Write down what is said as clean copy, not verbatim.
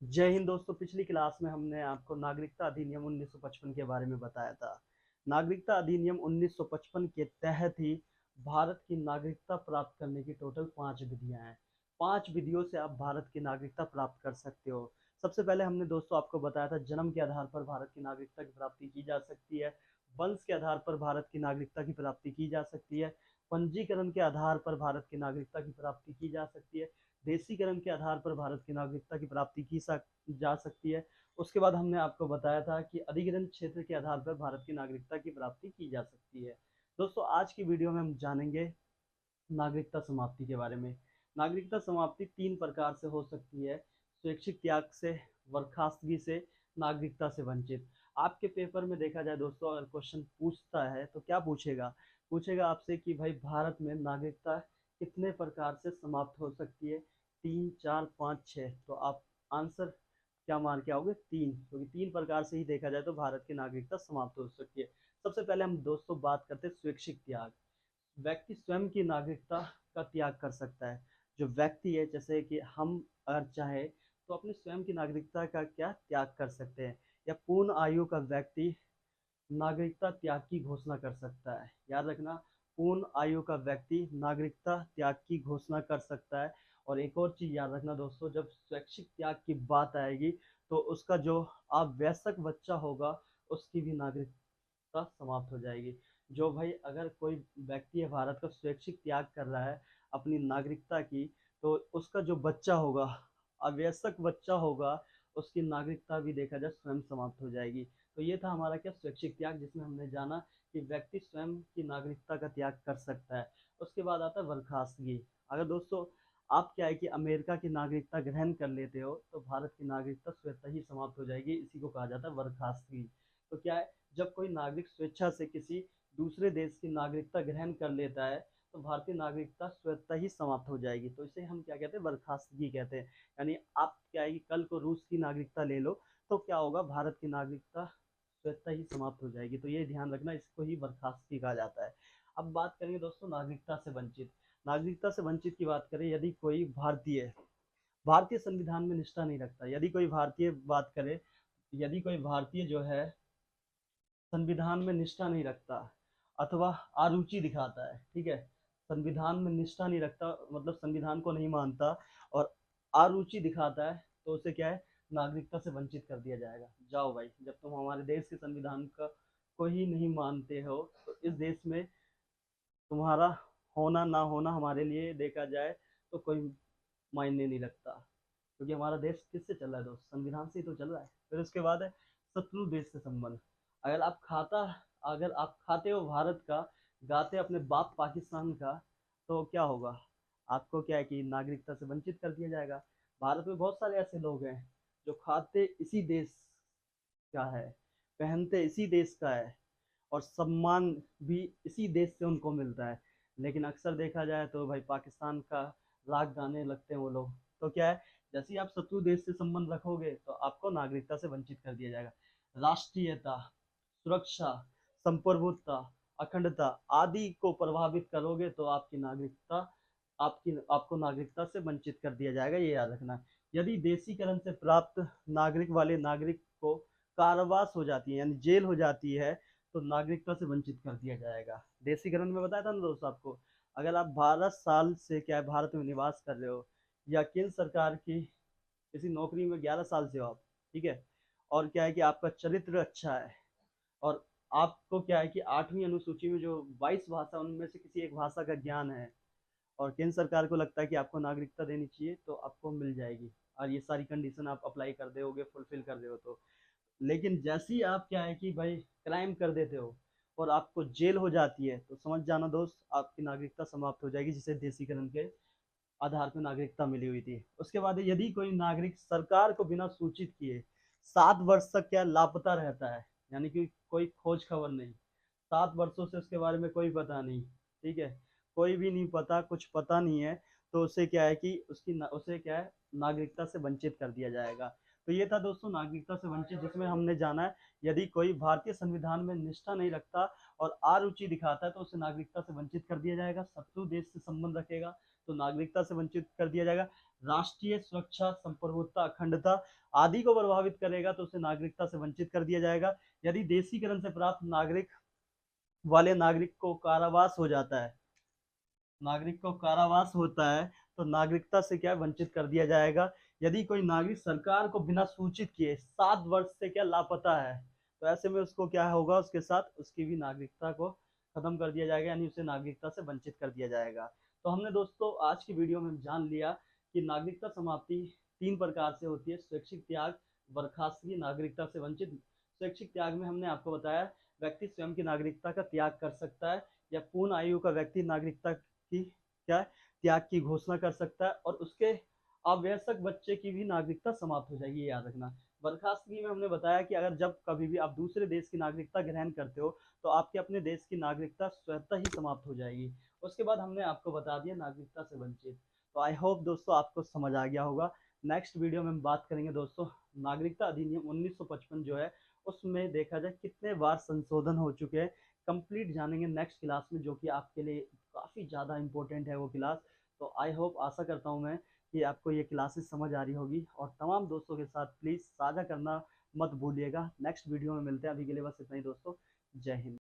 जय हिंद दोस्तों। पिछली क्लास में हमने आपको नागरिकता अधिनियम 1955 के बारे में बताया था। नागरिकता अधिनियम 1955 के तहत ही भारत की नागरिकता प्राप्त करने की टोटल 5 विधियां हैं। 5 विधियों से आप भारत की नागरिकता प्राप्त कर सकते हो। सबसे पहले हमने दोस्तों आपको बताया था जन्म के आधार पर भारत की नागरिकता की प्राप्ति की जा सकती है। वंश के आधार पर भारत की नागरिकता की प्राप्ति की जा सकती है। पंजीकरण के आधार पर भारत की नागरिकता की प्राप्ति की जा सकती है। देशीकरण के आधार पर भारत की नागरिकता की प्राप्ति की जा सकती है। उसके बाद हमने आपको बताया था कि अधिग्रहण क्षेत्र के आधार पर भारत की नागरिकता की प्राप्ति की जा सकती है। दोस्तों आज की वीडियो में हम जानेंगे नागरिकता समाप्ति के बारे में। नागरिकता समाप्ति 3 प्रकार से हो सकती है: स्वैच्छिक त्याग से, बर्खास्तगी से, नागरिकता से वंचित। आपके पेपर में देखा जाए दोस्तों, अगर क्वेश्चन पूछता है तो क्या पूछेगा? पूछेगा आपसे कि भाई भारत में नागरिकता कितने प्रकार से समाप्त हो सकती है? 3, 4, 5, 6। तो आप आंसर क्या मान के आओगे? 3, क्योंकि 3 प्रकार से ही देखा जाए तो भारत की नागरिकता समाप्त हो सकती है। सबसे पहले हम दोस्तों बात करते हैं स्वैच्छिक त्याग। व्यक्ति स्वयं की नागरिकता का त्याग कर सकता है। जो व्यक्ति है, जैसे कि हम अगर चाहे तो अपनी स्वयं की नागरिकता का क्या त्याग कर सकते हैं। या पूर्ण आयु का व्यक्ति नागरिकता त्याग की घोषणा कर सकता है। याद रखना, पूर्ण आयु का व्यक्ति नागरिकता त्याग की घोषणा कर सकता है। और एक और चीज याद रखना दोस्तों, जब स्वैच्छिक त्याग की बात आएगी तो उसका जो आवश्यक बच्चा होगा उसकी भी नागरिकता समाप्त हो जाएगी। जो भाई अगर कोई व्यक्ति है भारत का स्वैच्छिक त्याग कर रहा है अपनी नागरिकता की, तो उसका जो बच्चा होगा, आवश्यक बच्चा होगा, उसकी नागरिकता भी देखा जाए स्वयं समाप्त हो जाएगी। तो ये था हमारा क्या, स्वैच्छिक त्याग, जिसमें हमने जाना कि व्यक्ति स्वयं की नागरिकता का त्याग कर सकता है। उसके बाद आता है बर्खास्तगी। अगर दोस्तों आप क्या है कि अमेरिका की नागरिकता ग्रहण कर लेते हो तो भारत की नागरिकता स्वतः ही समाप्त हो जाएगी। इसी को कहा जाता है बर्खास्तगी। तो क्या है, जब कोई नागरिक स्वेच्छा से किसी दूसरे देश की नागरिकता ग्रहण कर लेता है तो भारतीय नागरिकता स्वतः ही समाप्त हो जाएगी। तो इसे हम क्या कहते हैं, बर्खास्तगी कहते हैं। यानी आप क्या है कि कल को रूस की नागरिकता ले लो तो क्या होगा, भारत की नागरिकता स्वतः ही समाप्त हो जाएगी। तो ये ध्यान रखना, इसको ही बर्खास्तगी कहा जाता है। अब बात करेंगे दोस्तों नागरिकता से वंचित। नागरिकता से वंचित की बात करें, यदि कोई भारतीय भारतीय संविधान में निष्ठा नहीं रखता, यदि कोई भारतीय बात करे, यदि कोई भारतीय जो है संविधान में निष्ठा नहीं रखता अथवा अरुचि दिखाता है, ठीक है, संविधान में निष्ठा नहीं रखता मतलब संविधान को नहीं मानता और अरुचि दिखाता है, तो उसे क्या है, नागरिकता से वंचित कर दिया जाएगा। जाओ भाई, जब तुम हमारे देश के संविधान का को ही नहीं मानते हो तो इस देश में तुम्हारा होना ना होना हमारे लिए देखा जाए तो कोई मायने नहीं रखता। क्योंकि हमारा देश किससे चल रहा है दोस्त? संविधान से ही तो चल रहा है। फिर उसके बाद है शत्रु देश से संबंध। अगर आप खाता अगर आप खाते हो भारत का, गाते अपने बाप पाकिस्तान का, तो क्या होगा? आपको क्या है कि नागरिकता से वंचित कर दिया जाएगा। भारत में बहुत सारे ऐसे लोग हैं जो खाते इसी देश का है, पहनते इसी देश का है और सम्मान भी इसी देश से उनको मिलता है, लेकिन अक्सर देखा जाए तो भाई पाकिस्तान का राग गाने लगते हैं वो लोग। तो क्या है, जैसे ही आप शत्रु देश से संबंध रखोगे तो आपको नागरिकता से वंचित कर दिया जाएगा। राष्ट्रीयता, सुरक्षा, संप्रभुता, अखंडता आदि को प्रभावित करोगे तो आपको नागरिकता से वंचित कर दिया जाएगा, ये याद रखना। यदि देशीकरण से प्राप्त नागरिक वाले नागरिक को कारावास हो जाती है यानी जेल हो जाती है तो नागरिकता से वंचित कर दिया जाएगा। देशीकरण में बताया था ना दोस्तों आपको, अगर आप 12 साल से क्या है भारत में निवास कर रहे हो या केंद्र सरकार की किसी नौकरी में 11 साल से हो आप, ठीक है, और क्या है कि आपका चरित्र अच्छा है और आपको क्या है कि 8वीं अनुसूची में जो 22 भाषा उनमें से किसी एक भाषा का ज्ञान है और केंद्र सरकार को लगता है कि आपको नागरिकता देनी चाहिए तो आपको मिल जाएगी। और ये सारी कंडीशन आप अप्लाई कर दोगे, फुलफिल कर दे हो तो। लेकिन जैसे ही आप क्या है कि भाई क्राइम कर देते हो और आपको जेल हो जाती है तो समझ जाना दोस्त, आपकी नागरिकता समाप्त हो जाएगी, जिसे देशीकरण के आधार पर नागरिकता मिली हुई थी। उसके बाद यदि कोई नागरिक सरकार को बिना सूचित किए 7 वर्ष तक क्या लापता रहता है, यानी कि कोई खोज खबर नहीं, 7 वर्षों से उसके बारे में कोई पता नहीं, ठीक है, कोई भी नहीं पता, कुछ पता नहीं है, तो उसे क्या है कि उसे क्या है, नागरिकता से वंचित कर दिया जाएगा। तो ये था दोस्तों नागरिकता से वंचित, जिसमें हमने जाना है यदि कोई भारतीय संविधान में निष्ठा नहीं रखता और अरुचि दिखाता है तो उसे नागरिकता से वंचित कर दिया जाएगा। शत्रु देश से संबंध रखेगा तो नागरिकता से वंचित कर दिया जाएगा। राष्ट्रीय सुरक्षा, संप्रभुता, अखंडता आदि को प्रभावित करेगा तो उसे नागरिकता से वंचित कर दिया जाएगा। यदि देशीकरण से प्राप्त नागरिक वाले नागरिक को कारावास हो जाता है, नागरिक को कारावास होता है तो नागरिकता से क्या वंचित कर दिया जाएगा। यदि कोई नागरिक सरकार को बिना सूचित किए 7 वर्ष से क्या लापता है तो ऐसे में उसको क्या होगा, उसके साथ उसकी भी नागरिकता को खत्म कर दिया जाएगा, यानी उसे नागरिकता से वंचित कर दिया जाएगा। तो हमने दोस्तों आज की वीडियो में जान लिया कि नागरिकता समाप्ति 3 प्रकार से होती है: स्वैच्छिक त्याग, बर्खास्तगी, नागरिकता से वंचित। स्वैच्छिक त्याग में हमने आपको बताया व्यक्ति स्वयं की नागरिकता का त्याग कर सकता है, या पूर्ण आयु का व्यक्ति नागरिकता की क्या त्याग की घोषणा कर सकता है, और उसके आवश्यक बच्चे की भी नागरिकता समाप्त हो जाएगी, ये याद रखना। बर्खास्तगी में हमने बताया कि अगर जब कभी भी आप दूसरे देश की नागरिकता ग्रहण करते हो तो आपके अपने देश की नागरिकता स्वतः ही समाप्त हो जाएगी। उसके बाद हमने आपको बता दिया नागरिकता से वंचित। तो आई होप दोस्तों आपको समझ आ गया होगा। नेक्स्ट वीडियो में हम बात करेंगे दोस्तों नागरिकता अधिनियम 1955 जो है उसमें देखा जाए कितने बार संशोधन हो चुके हैं, कंप्लीट जानेंगे नेक्स्ट क्लास में, जो कि आपके लिए काफ़ी ज़्यादा इंपॉर्टेंट है वो क्लास। तो आई होप, आशा करता हूँ मैं कि आपको ये क्लासेस समझ आ रही होगी, और तमाम दोस्तों के साथ प्लीज़ साझा करना मत भूलिएगा। नेक्स्ट वीडियो में मिलते हैं, अभी के लिए बस इतना ही दोस्तों। जय हिंद।